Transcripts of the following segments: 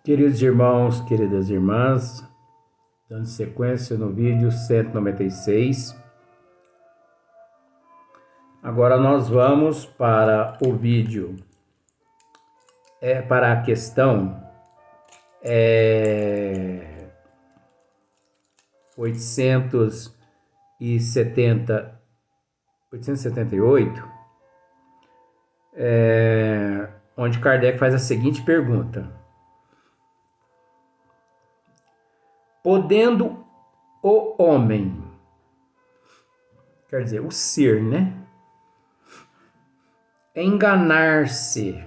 Queridos irmãos, queridas irmãs, dando sequência no vídeo 196. Agora nós vamos para o vídeo, para a questão 878, onde Kardec faz a seguinte pergunta: podendo o homem, quer dizer, o ser, né, enganar-se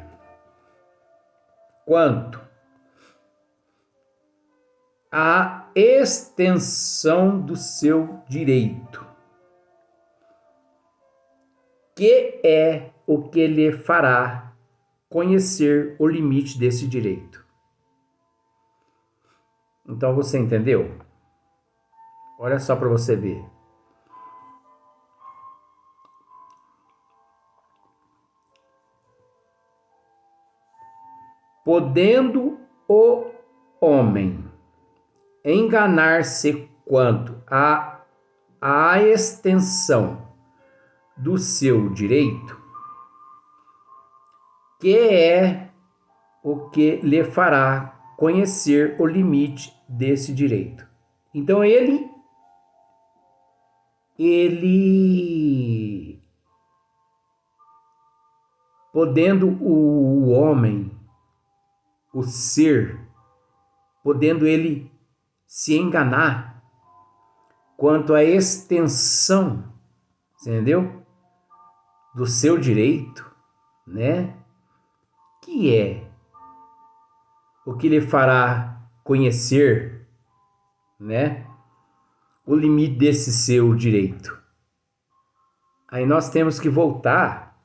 quanto à extensão do seu direito, que é o que lhe fará conhecer o limite desse direito. Então você entendeu? Olha só para você ver. Podendo o homem enganar-se quanto à extensão do seu direito, que é o que lhe fará conhecer o limite desse direito. Então ele podendo o homem, o ser, podendo ele se enganar quanto à extensão, entendeu? Do seu direito, né? Que é o que lhe fará conhecer, né, o limite desse seu direito. Aí nós temos que voltar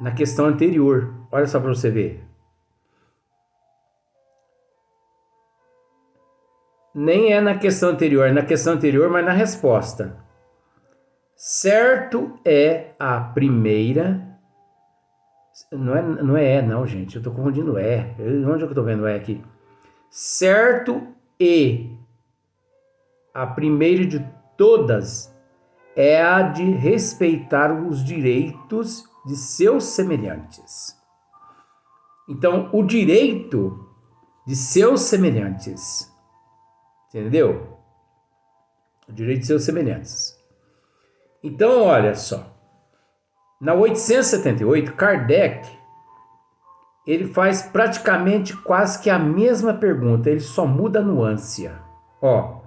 na questão anterior. Olha só para você ver. Nem é na questão anterior, é na questão anterior, mas na resposta. Certo é a primeira. Não, gente. Eu tô confundindo é. Onde é que eu tô vendo é aqui? Certo e a primeira de todas é a de respeitar os direitos de seus semelhantes. Então, o direito de seus semelhantes. Entendeu? O direito de seus semelhantes. Então, olha só. Na 878, Kardec, ele faz praticamente quase que a mesma pergunta, ele só muda a nuance. Ó,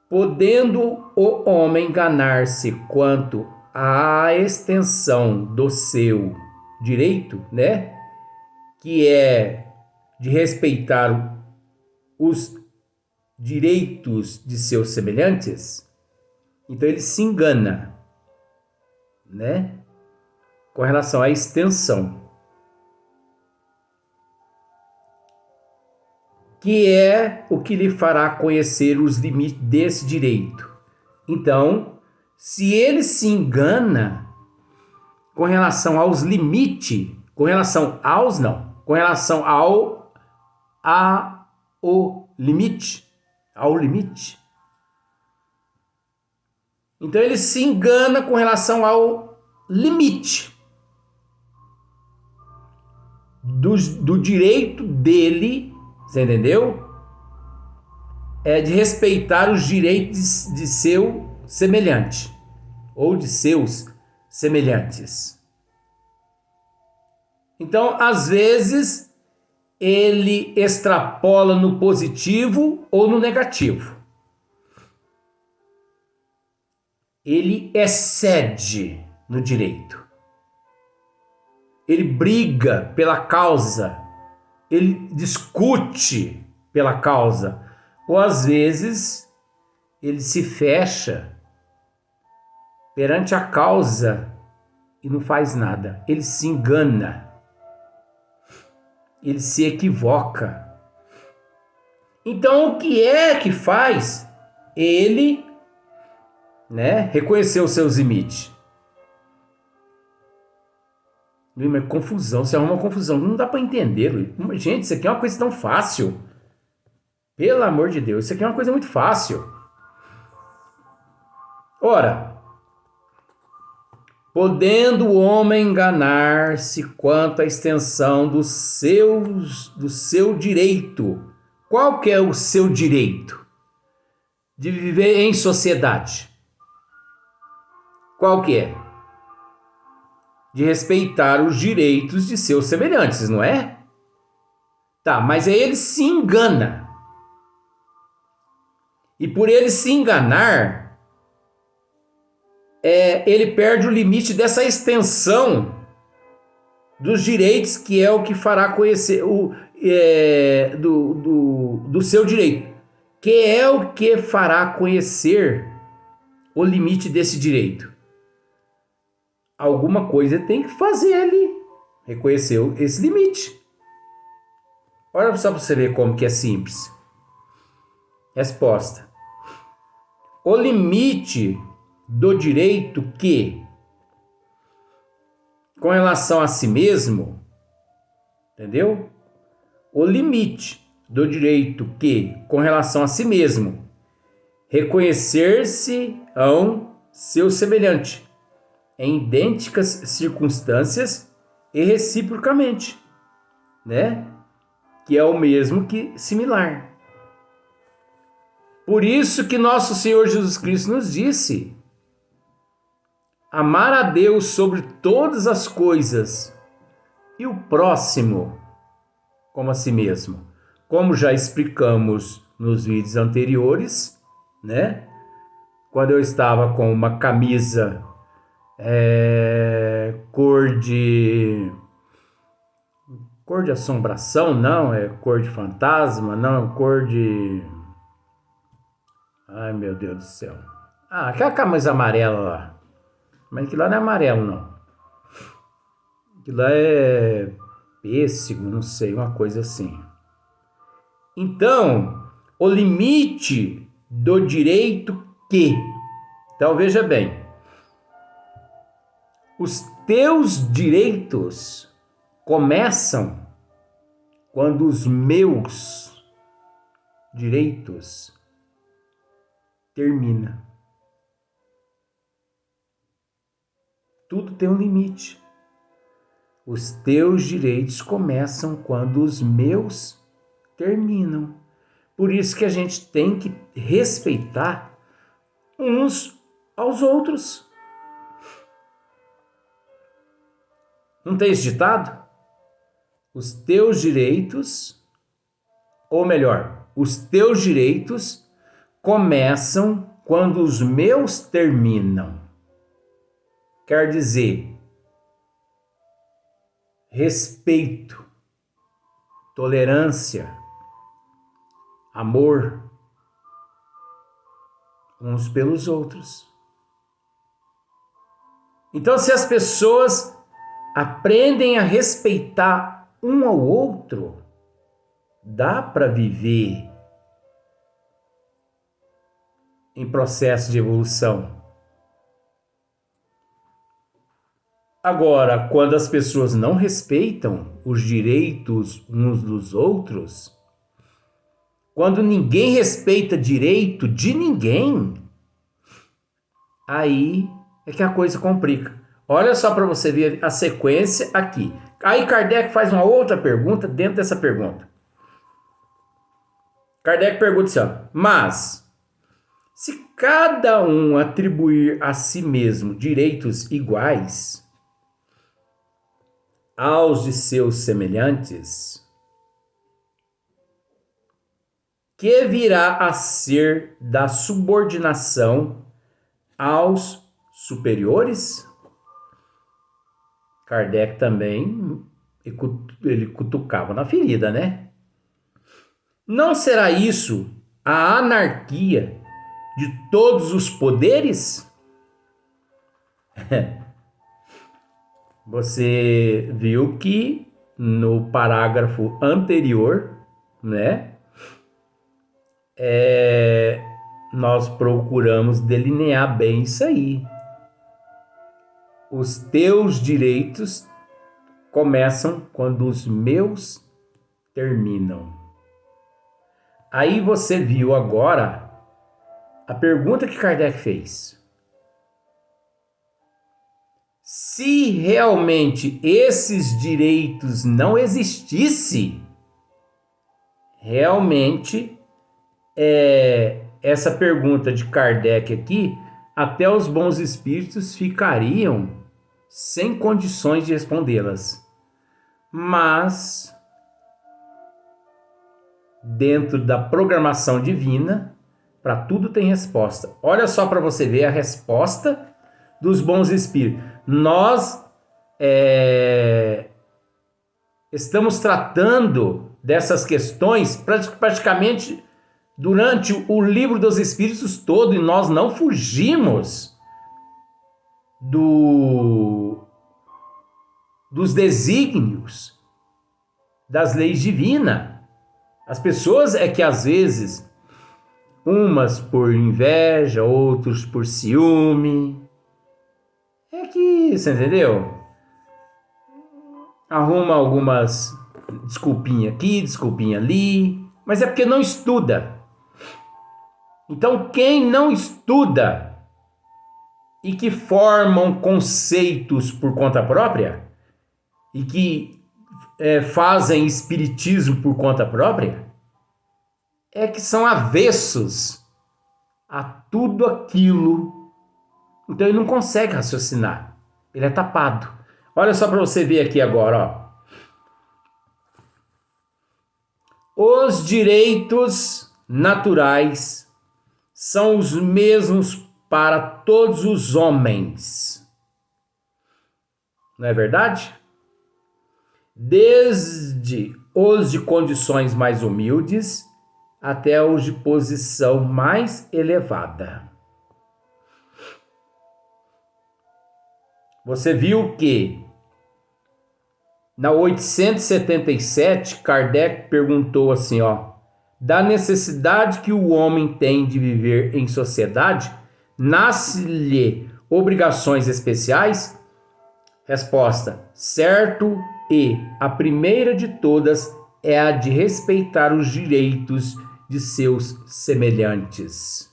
podendo o homem enganar-se quanto à extensão do seu direito, né, que é de respeitar os direitos de seus semelhantes, então ele se engana, né, com relação à extensão, que é o que lhe fará conhecer os limites desse direito. Então, se ele se engana com relação aos limites, com relação ao limite, então ele se engana com relação ao limite do direito dele, você entendeu? É de respeitar os direitos de seu semelhante ou de seus semelhantes. Então, às vezes, ele extrapola no positivo ou no negativo. Ele excede no direito. Ele briga pela causa. Ele discute pela causa. Ou às vezes ele se fecha perante a causa e não faz nada. Ele se engana. Ele se equivoca. Então o que é que faz ele, né, reconhecer os seus limites? Mas confusão, você arruma uma confusão, não dá para entender, Luiz. Gente, isso aqui é uma coisa tão fácil. Pelo amor de Deus, isso aqui é uma coisa muito fácil. Ora, podendo o homem enganar-se quanto à extensão do seu direito. Qual que é o seu direito? De viver em sociedade. Qual que é? De respeitar os direitos de seus semelhantes, não é? Tá, mas aí ele se engana. E por ele se enganar, ele perde o limite dessa extensão dos direitos, que é o que fará conhecer do seu direito, que é o que fará conhecer o limite desse direito. Alguma coisa tem que fazer ali, reconhecer esse limite. Olha só para você ver como que é simples. Resposta: o limite do direito que, com relação a si mesmo, entendeu? O limite do direito que, com relação a si mesmo, reconhecer-se-ão seu semelhante em idênticas circunstâncias e reciprocamente, né? Que é o mesmo que similar. Por isso que nosso Senhor Jesus Cristo nos disse: amar a Deus sobre todas as coisas e o próximo como a si mesmo. Como já explicamos nos vídeos anteriores, né? Quando eu estava com uma camisa cor de assombração, não, cor de fantasma, não, cor de... Ai, meu Deus do céu. Aquela camisa amarela lá. Mas aquilo lá não é amarelo, não. Aquilo lá é pêssego, não sei, uma coisa assim. Então, o limite do direito que... Então, veja bem. Os teus direitos começam quando os meus direitos terminam. Tudo tem um limite. Os teus direitos começam quando os meus terminam. Por isso que a gente tem que respeitar uns aos outros. Não tem esse ditado? Os teus direitos, ou melhor, os teus direitos começam quando os meus terminam. Quer dizer, respeito, tolerância, amor uns pelos outros. Então, se as pessoas aprendem a respeitar um ao outro, dá para viver em processo de evolução. Agora, quando as pessoas não respeitam os direitos uns dos outros, quando ninguém respeita direito de ninguém, aí é que a coisa complica. Olha só para você ver a sequência aqui. Aí Kardec faz uma outra pergunta dentro dessa pergunta. Kardec pergunta assim, mas se cada um atribuir a si mesmo direitos iguais aos de seus semelhantes, que virá a ser da subordinação aos superiores? Kardec também, ele cutucava na ferida, né? Não será isso a anarquia de todos os poderes? Você viu que no parágrafo anterior, né? Nós procuramos delinear bem isso aí. Os teus direitos começam quando os meus terminam. Aí você viu agora a pergunta que Kardec fez. Se realmente esses direitos não existissem, realmente essa pergunta de Kardec aqui, até os bons espíritos ficariam sem condições de respondê-las. Mas, dentro da programação divina, para tudo tem resposta. Olha só para você ver a resposta dos bons espíritos. Nós estamos tratando dessas questões praticamente durante o livro dos Espíritos todo, e nós não fugimos dos desígnios das leis divinas. As pessoas é que às vezes, umas por inveja, outros por ciúme, é que, você entendeu? Arruma algumas desculpinha aqui, desculpinha ali, mas é porque não estuda. Então, quem não estuda e que formam conceitos por conta própria e que fazem espiritismo por conta própria, é que são avessos a tudo aquilo. Então ele não consegue raciocinar, ele é tapado. Olha só para você ver aqui agora, ó. Os direitos naturais são os mesmos para todos os homens. Não é verdade? Desde os de condições mais humildes até os de posição mais elevada. Você viu que na 877, Kardec perguntou assim, da necessidade que o homem tem de viver em sociedade, nasce-lhe obrigações especiais? Resposta: certo, e a primeira de todas é a de respeitar os direitos de seus semelhantes.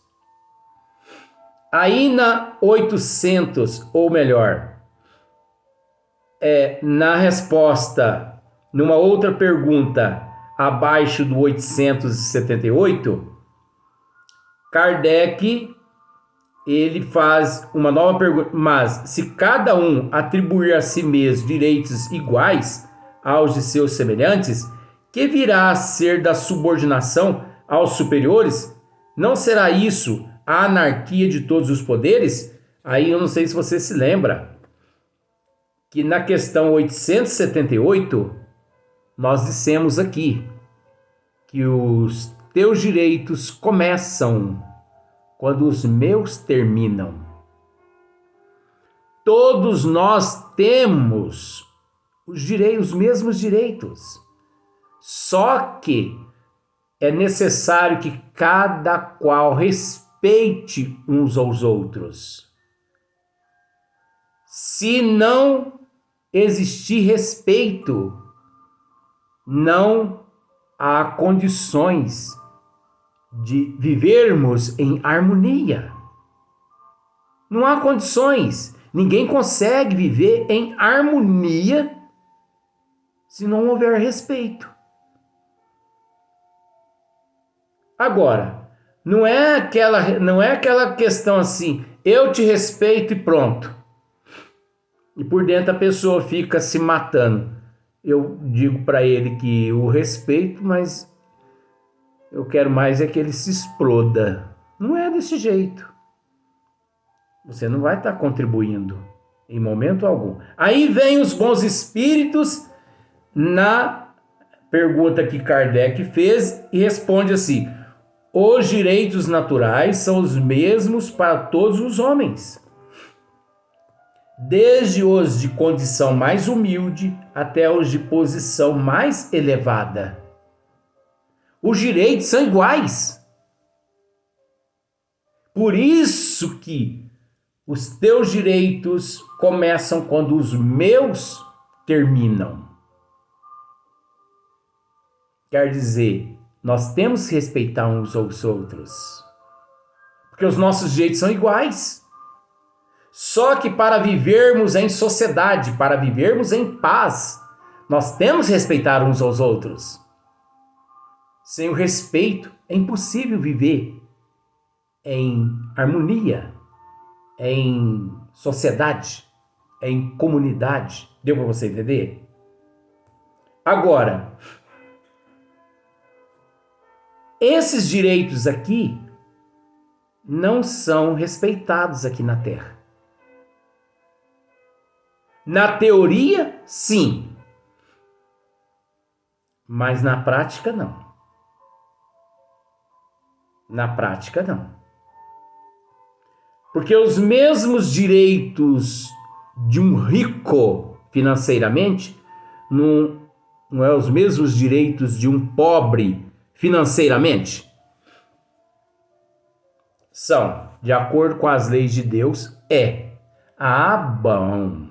Aí na 800, ou melhor, na resposta, numa outra pergunta abaixo do 878, Kardec ele faz uma nova pergunta: mas se cada um atribuir a si mesmo direitos iguais aos de seus semelhantes, que virá a ser da subordinação aos superiores? Não será isso a anarquia de todos os poderes? Aí eu não sei se você se lembra que na questão 878, nós dissemos aqui que os teus direitos começam quando os meus terminam. Todos nós temos os mesmos direitos, só que é necessário que cada qual respeite uns aos outros. Se não existir respeito, não há condições de vivermos em harmonia. Não há condições. Ninguém consegue viver em harmonia se não houver respeito. Agora, não é aquela questão assim, eu te respeito e pronto. E por dentro a pessoa fica se matando. Eu digo para ele que o respeito, mas eu quero mais é que ele se exploda. Não é desse jeito. Você não vai estar contribuindo em momento algum. Aí vem os bons espíritos na pergunta que Kardec fez e responde assim: os direitos naturais são os mesmos para todos os homens, desde os de condição mais humilde até os de posição mais elevada. Os direitos são iguais. Por isso que os teus direitos começam quando os meus terminam. Quer dizer, nós temos que respeitar uns aos outros, porque os nossos jeitos são iguais. Só que para vivermos em sociedade, para vivermos em paz, nós temos que respeitar uns aos outros. Sem o respeito, é impossível viver em harmonia, em sociedade, em comunidade. Deu para você entender? Agora, esses direitos aqui não são respeitados aqui na Terra. Na teoria, sim. Mas na prática, não. Na prática, não. Porque os mesmos direitos de um rico financeiramente não é os mesmos direitos de um pobre financeiramente? São, de acordo com as leis de Deus, é. Ah, bom.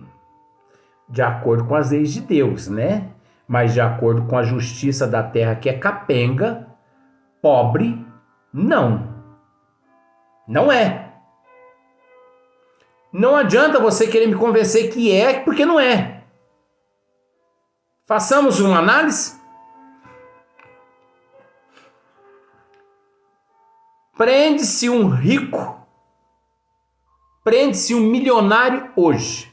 De acordo com as leis de Deus, né? Mas de acordo com a justiça da terra, que é capenga, pobre, não. Não é. Não adianta você querer me convencer que é, porque não é. Façamos uma análise. Prende-se um rico, prende-se um milionário hoje.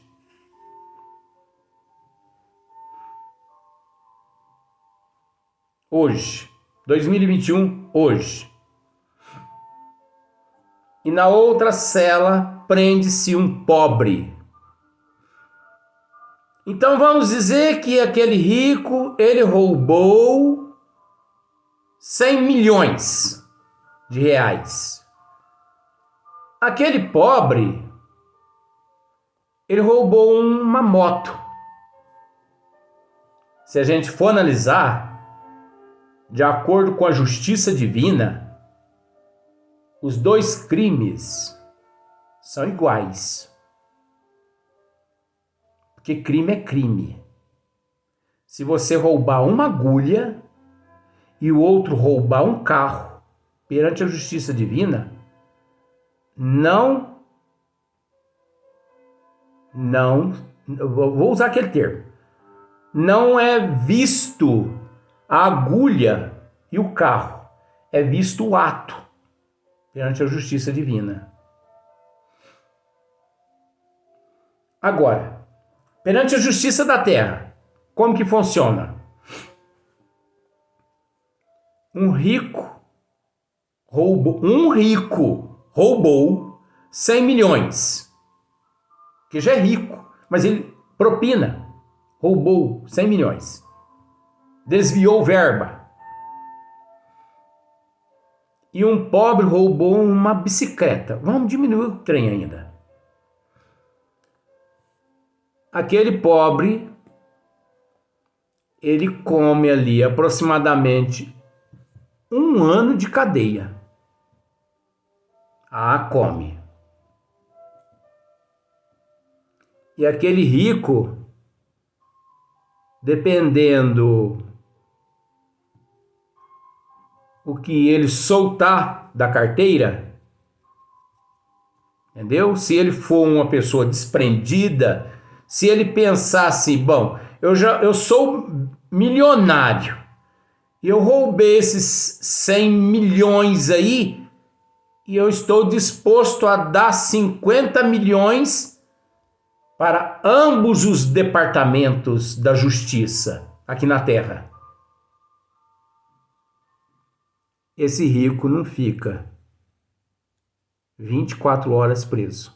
Hoje, 2021, hoje. E na outra cela prende-se um pobre. Então vamos dizer que aquele rico, ele roubou 100 milhões de reais. Aquele pobre, ele roubou uma moto. Se a gente for analisar, de acordo com a justiça divina, os dois crimes são iguais. Porque crime é crime. Se você roubar uma agulha e o outro roubar um carro, perante a justiça divina, vou usar aquele termo, não é visto a agulha e o carro, é visto o ato perante a justiça divina. Agora, perante a justiça da terra, como que funciona? Um rico roubou 100 milhões, que já é rico, mas ele propina, roubou 100 milhões, desviou verba. E um pobre roubou uma bicicleta. Vamos diminuir o trem ainda. Aquele pobre, ele come ali aproximadamente 1 ano de cadeia. Ah, come. E aquele rico, dependendo o que ele soltar da carteira, entendeu? Se ele for uma pessoa desprendida, se ele pensar assim, bom, eu sou milionário e eu roubei esses 100 milhões aí e eu estou disposto a dar 50 milhões para ambos os departamentos da justiça aqui na Terra. Esse rico não fica 24 horas preso.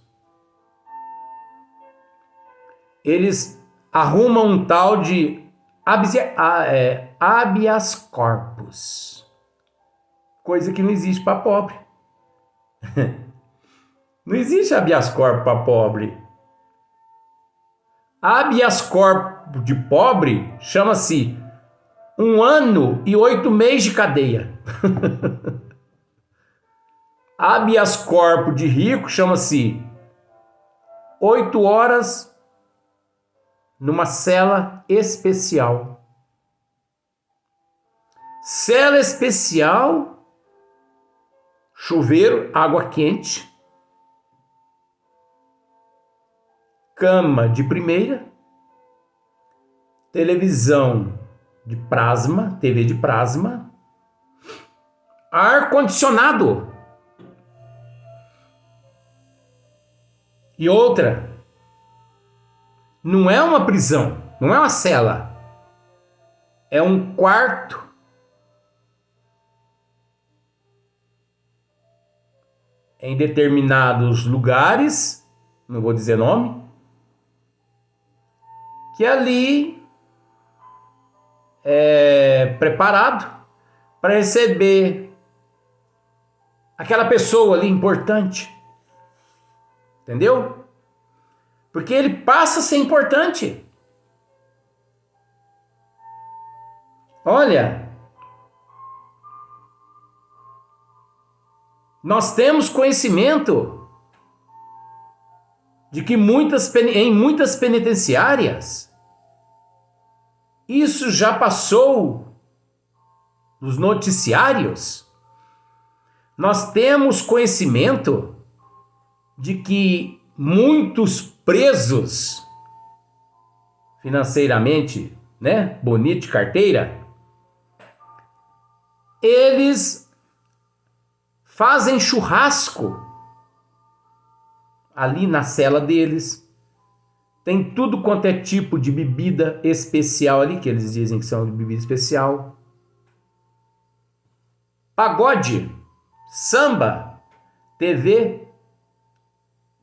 Eles arrumam um tal de habeas corpus, coisa que não existe para pobre. Não existe habeas corpus para pobre. Habeas corpus de pobre chama-se 1 ano e 8 meses de cadeia. Habeas corpus de rico chama-se 8 horas numa cela especial. Cela especial, chuveiro, água quente, cama de primeira, televisão de plasma, TV de plasma, ar-condicionado. E outra, não é uma prisão, não é uma cela, é um quarto em determinados lugares, não vou dizer nome, que ali é preparado para receber aquela pessoa ali importante. Entendeu? Porque ele passa a ser importante. Olha, nós temos conhecimento de que em muitas penitenciárias isso já passou nos noticiários. Nós temos conhecimento de que muitos presos financeiramente, né, bonito de carteira, eles fazem churrasco ali na cela deles. Tem tudo quanto é tipo de bebida especial ali, que eles dizem que são de bebida especial. Pagode, samba, TV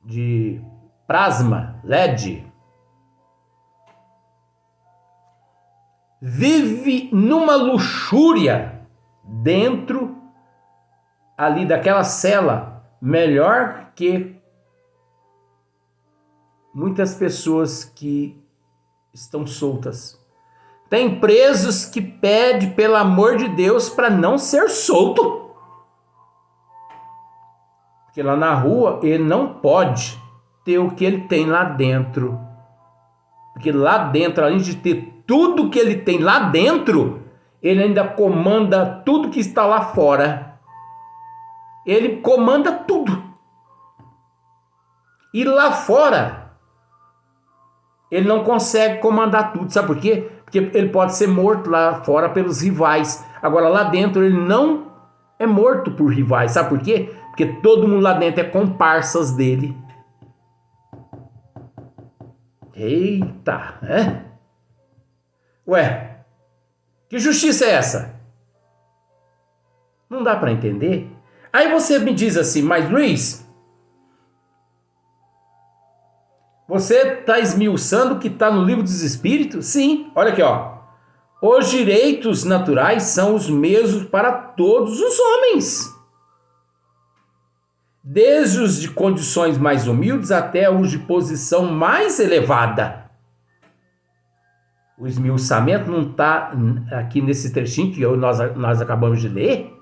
de plasma, LED. Vive numa luxúria dentro ali daquela cela, melhor que muitas pessoas que estão soltas. Tem presos que pedem, pelo amor de Deus, para não ser solto. Porque lá na rua ele não pode ter o que ele tem lá dentro. Porque lá dentro, além de ter tudo que ele tem lá dentro, ele ainda comanda tudo que está lá fora. Ele comanda tudo. E lá fora, ele não consegue comandar tudo. Sabe por quê? Porque ele pode ser morto lá fora pelos rivais. Agora lá dentro ele não é morto por rivais. Sabe por quê? Porque todo mundo lá dentro é comparsas dele. Eita, né? Ué, que justiça é essa? Não dá para entender. Aí você me diz assim, mas Luiz, você está esmiuçando o que está no livro dos Espíritos? Sim, olha aqui, ó. Os direitos naturais são os mesmos para todos os homens. Desde os de condições mais humildes até os de posição mais elevada. O esmiuçamento não está aqui nesse trechinho que nós acabamos de ler.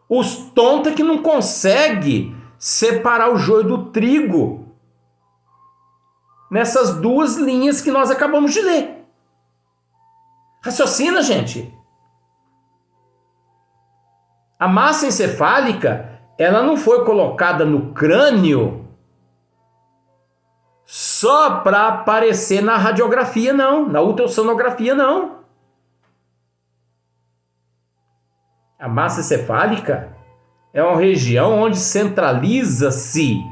Os tontos que não conseguem separar o joio do trigo nessas duas linhas que nós acabamos de ler. Raciocina, gente. A massa encefálica, ela não foi colocada no crânio só para aparecer na radiografia, não. Na ultrassonografia, não. A massa encefálica é uma região onde centraliza-se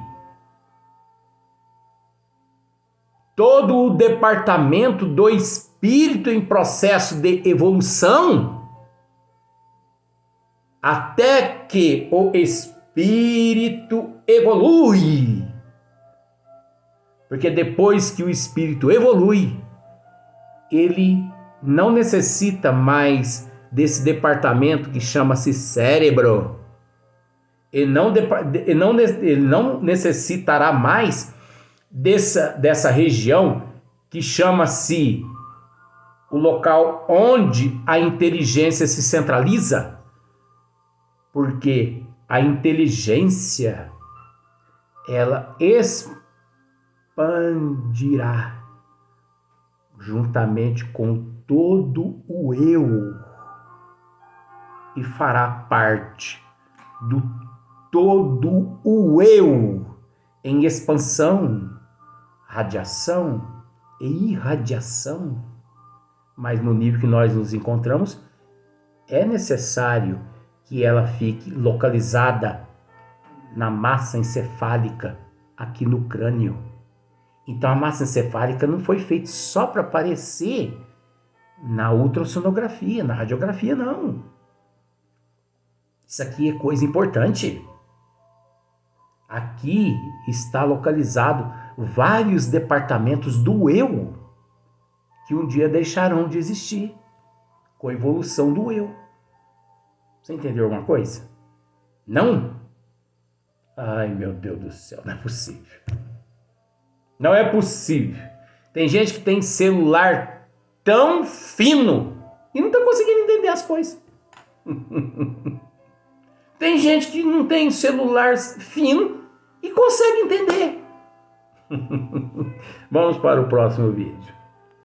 todo o departamento do espírito em processo de evolução, até que o espírito evolui. Porque depois que o espírito evolui, ele não necessita mais desse departamento que chama-se cérebro. Ele não necessitará mais dessa região que chama-se o local onde a inteligência se centraliza, porque a inteligência ela expandirá juntamente com todo o eu, e fará parte do todo o eu em expansão, radiação e irradiação. Mas no nível que nós nos encontramos, é necessário que ela fique localizada na massa encefálica, aqui no crânio. Então a massa encefálica não foi feita só para aparecer na ultrassonografia, na radiografia, não. Isso aqui é coisa importante. Aqui está localizado vários departamentos do eu que um dia deixarão de existir com a evolução do eu. Você entendeu alguma coisa? Não? Ai, meu Deus do céu, não é possível. Não é possível. Tem gente que tem celular tão fino e não está conseguindo entender as coisas. Tem gente que não tem celular fino e consegue entender. Vamos para o próximo vídeo.